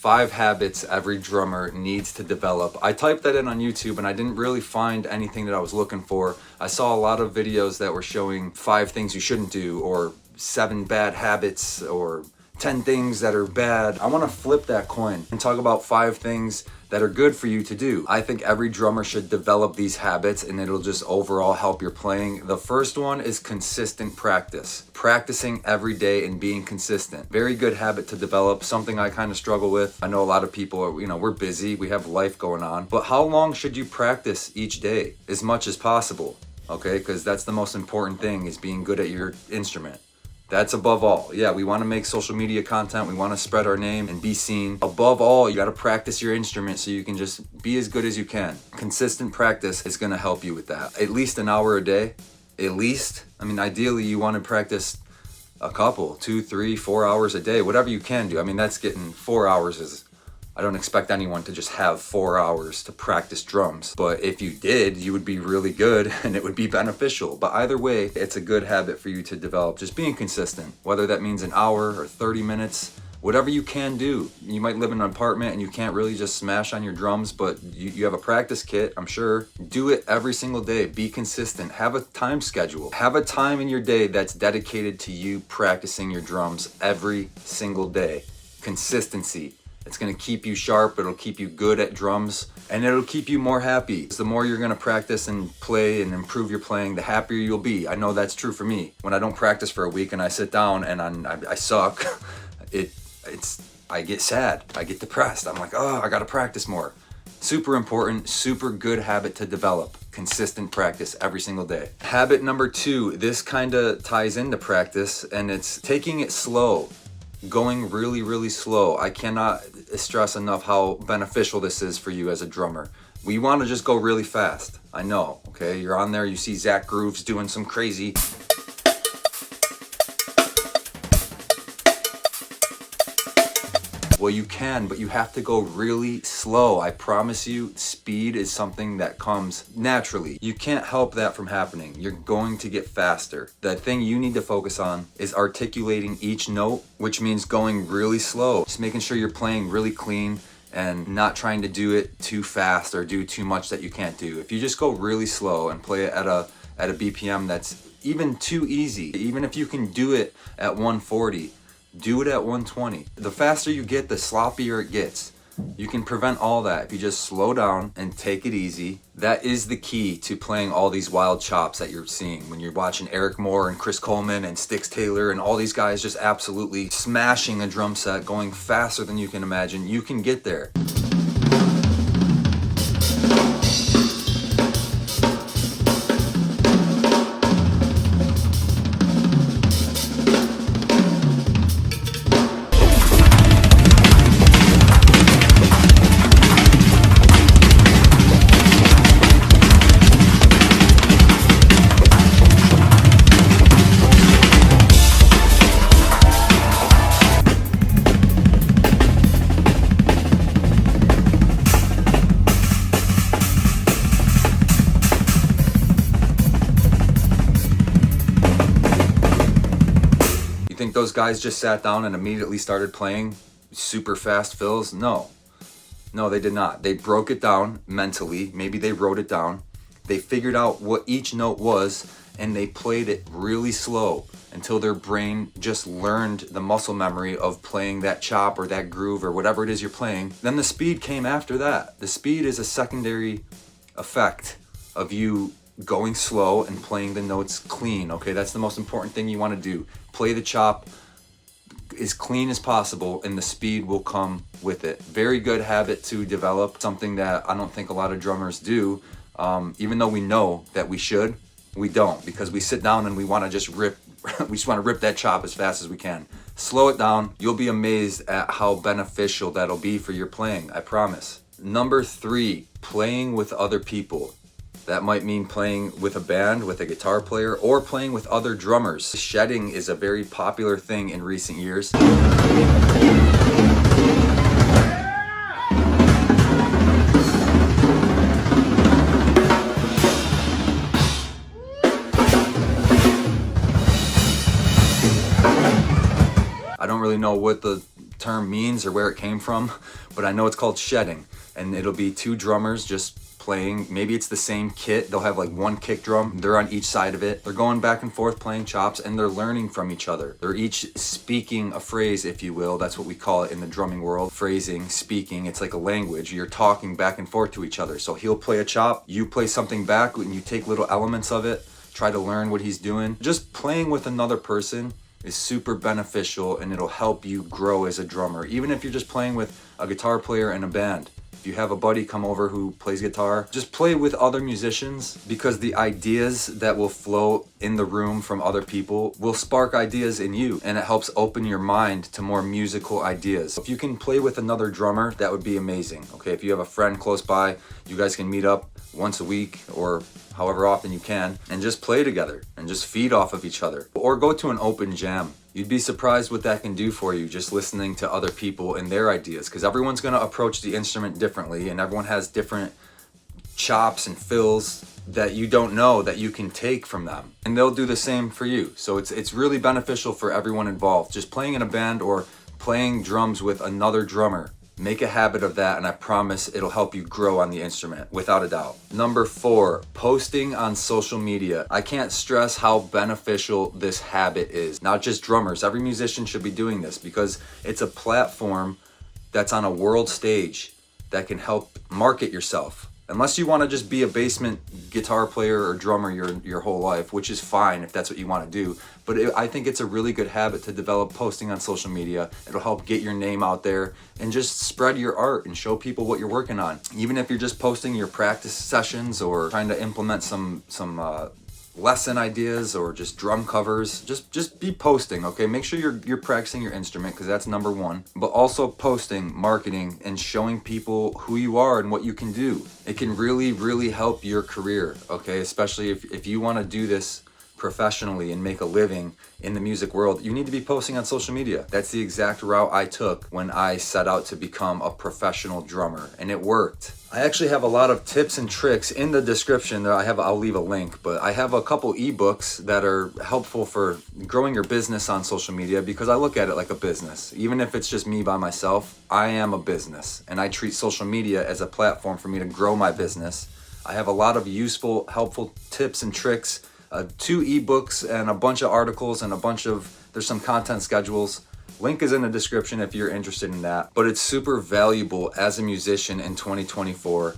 5 habits every drummer needs to develop. I typed that in on YouTube and I didn't really find anything that I was looking for. I saw a lot of videos that were showing 5 things you shouldn't do, or 7 bad habits, or 10 things that are bad. I want to flip that coin and talk about 5 things that are good for you to do. I think every drummer should develop these habits and it'll just overall help your playing. The first one is consistent practice. Practicing every day and being consistent. Very good habit to develop, something I kind of struggle with. I know a lot of people are, we're busy, we have life going on, but how long should you practice each day? As much as possible, okay? Because that's the most important thing, is being good at your instrument. That's above all. Yeah, we want to make social media content. We want to spread our name and be seen. Above all, you got to practice your instrument so you can just be as good as you can. Consistent practice is going to help you with that. At least an hour a day. At least. I mean, ideally, you want to practice a couple, 2, 3, 4 hours a day, whatever you can do. I mean, that's getting 4 hours is... I don't expect anyone to just have 4 hours to practice drums, but if you did, you would be really good and it would be beneficial. But either way, it's a good habit for you to develop, just being consistent, whether that means an hour or 30 minutes, whatever you can do. You might live in an apartment and you can't really just smash on your drums, but you have a practice kit, I'm sure. Do it every single day. Be consistent. Have a time schedule. Have a time in your day that's dedicated to you practicing your drums every single day. Consistency. It's going to keep you sharp, it'll keep you good at drums, and it'll keep you more happy. The more you're going to practice and play and improve your playing, the happier you'll be. I know that's true for me. When I don't practice for a week and I sit down and I suck, I get sad, I get depressed. I'm like, oh, I got to practice more. Super important, super good habit to develop. Consistent practice every single day. Habit number 2, this kind of ties into practice, and it's taking it slow. Going really, really slow. I cannot stress enough how beneficial this is for you as a drummer. We want to just go really fast. I know, okay? You're on there, you see Zach Grooves doing some crazy... Well, you can, but you have to go really slow. I promise you, speed is something that comes naturally. You can't help that from happening. You're going to get faster. The thing you need to focus on is articulating each note, which means going really slow. Just making sure you're playing really clean and not trying to do it too fast or do too much that you can't do. If you just go really slow and play it at a BPM that's even too easy, even if you can do it at 140, do it at 120. The faster you get, the sloppier it gets. You can prevent all that if you just slow down and take it easy. That is the key to playing all these wild chops that you're seeing when you're watching Eric Moore and Chris Coleman and Styx Taylor and all these guys just absolutely smashing a drum set, going faster than you can imagine. You can get there. Think those guys just sat down and immediately started playing super fast fills? No, they did not. They broke it down mentally. Maybe they wrote it down. They figured out what each note was and they played it really slow until their brain just learned the muscle memory of playing that chop or that groove or whatever it is you're playing. Then the speed came after that. The speed is a secondary effect of you going slow and playing the notes clean, okay? That's the most important thing you want to do. Play the chop as clean as possible and the speed will come with it. Very good habit to develop, something that I don't think a lot of drummers do. Even though we know that we should, we don't, because we sit down and we want to just rip we just want to rip that chop as fast as we can. Slow it down. You'll be amazed at how beneficial that'll be for your playing, I promise. Number 3, playing with other people. That might mean playing with a band, with a guitar player, or playing with other drummers. Shedding is a very popular thing in recent years. I don't really know what the term means or where it came from, but I know it's called shedding. And it'll be two drummers just playing. Maybe it's the same kit. They'll have like one kick drum. They're on each side of it. They're going back and forth playing chops, and they're learning from each other. They're each speaking a phrase, if you will. That's what we call it in the drumming world. Phrasing, speaking. It's like a language. You're talking back and forth to each other. So he'll play a chop, you play something back, and you take little elements of it, try to learn what he's doing. Just playing with another person is super beneficial, and it'll help you grow as a drummer. Even if you're just playing with a guitar player in a band. If you have a buddy come over who plays guitar, just play with other musicians, because the ideas that will flow in the room from other people will spark ideas in you, and it helps open your mind to more musical ideas. If you can play with another drummer, that would be amazing. Okay, if you have a friend close by, you guys can meet up once a week or however often you can and just play together and just feed off of each other. Or go to an open jam. You'd be surprised what that can do for you, just listening to other people and their ideas, because everyone's going to approach the instrument differently, and everyone has different chops and fills that you don't know that you can take from them, and they'll do the same for you. So it's really beneficial for everyone involved. Just playing in a band or playing drums with another drummer, make a habit of that, and I promise it'll help you grow on the instrument, without a doubt. Number 4, posting on social media. I can't stress how beneficial this habit is. Not just drummers, every musician should be doing this, because it's a platform that's on a world stage that can help market yourself. Unless you want to just be a basement guitar player or drummer your whole life, which is fine if that's what you want to do. But I think it's a really good habit to develop, posting on social media. It'll help get your name out there and just spread your art and show people what you're working on. Even if you're just posting your practice sessions or trying to implement some lesson ideas or just drum covers, just be posting, okay? Make sure you're practicing your instrument, because that's number 1, but also posting, marketing, and showing people who you are and what you can do. It can really help your career, okay? Especially if you want to do this professionally and make a living in the music world, you need to be posting on social media. That's the exact route I took when I set out to become a professional drummer, and it worked. I actually have a lot of tips and tricks in the description. I'll leave a link, but I have a couple ebooks that are helpful for growing your business on social media, because I look at it like a business. Even if it's just me by myself, I am a business, and I treat social media as a platform for me to grow my business. I have a lot of useful, helpful tips and tricks, 2 ebooks and a bunch of articles and there's some content schedules. Link is in the description if you're interested in that. But it's super valuable as a musician in 2024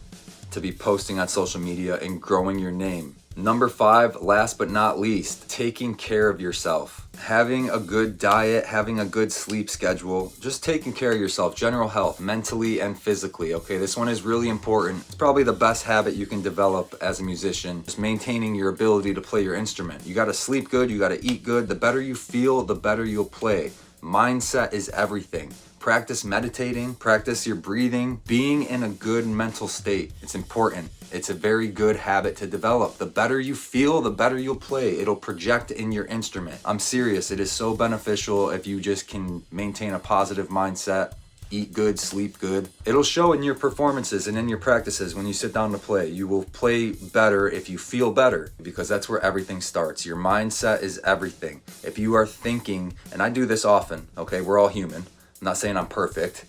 to be posting on social media and growing your name. Number 5, last but not least, taking care of yourself. Having a good diet, having a good sleep schedule, just taking care of yourself, general health, mentally and physically, okay? This one is really important. It's probably the best habit you can develop as a musician, just maintaining your ability to play your instrument. You gotta sleep good, you gotta eat good. The better you feel, the better you'll play. Mindset is everything. Practice meditating, practice your breathing, being in a good mental state. It's important. It's a very good habit to develop. The better you feel, the better you'll play. It'll project in your instrument. I'm serious. It is so beneficial if you just can maintain a positive mindset, eat good, sleep good. It'll show in your performances and in your practices when you sit down to play. You will play better if you feel better, because that's where everything starts. Your mindset is everything. If you are thinking, and I do this often, okay, we're all human. I'm not saying I'm perfect,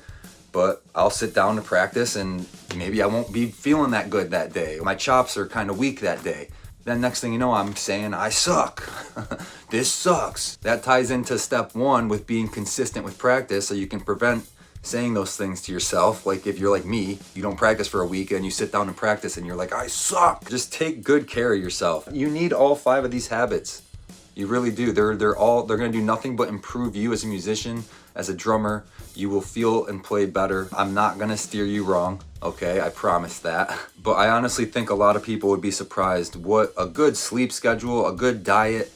but I'll sit down to practice and maybe I won't be feeling that good that day. My chops are kind of weak that day. Then next thing you know, I'm saying, I suck. This sucks. That ties into step 1 with being consistent with practice, so you can prevent saying those things to yourself. Like if you're like me, you don't practice for a week and you sit down and practice and you're like, I suck. Just take good care of yourself. You need all 5 of these habits. You really do. They're going to do nothing but improve you as a musician, as a drummer. You will feel and play better. I'm not going to steer you wrong, okay? I promise that. But I honestly think a lot of people would be surprised what a good sleep schedule, a good diet,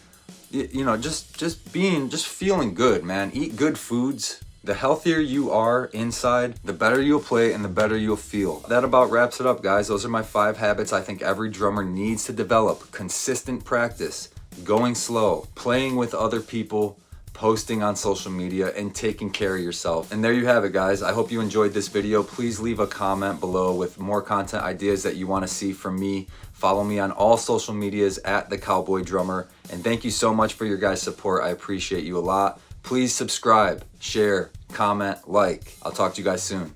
just feeling good, man. Eat good foods. The healthier you are inside, the better you'll play and the better you'll feel. That about wraps it up, guys. Those are my 5 habits I think every drummer needs to develop. Consistent practice, going slow, playing with other people, posting on social media, and taking care of yourself. And there you have it, guys. I hope you enjoyed this video. Please leave a comment below with more content ideas that you want to see from me. Follow me on all social medias at The Cowboy Drummer. And thank you so much for your guys' support. I appreciate you a lot. Please subscribe, share, comment, like. I'll talk to you guys soon.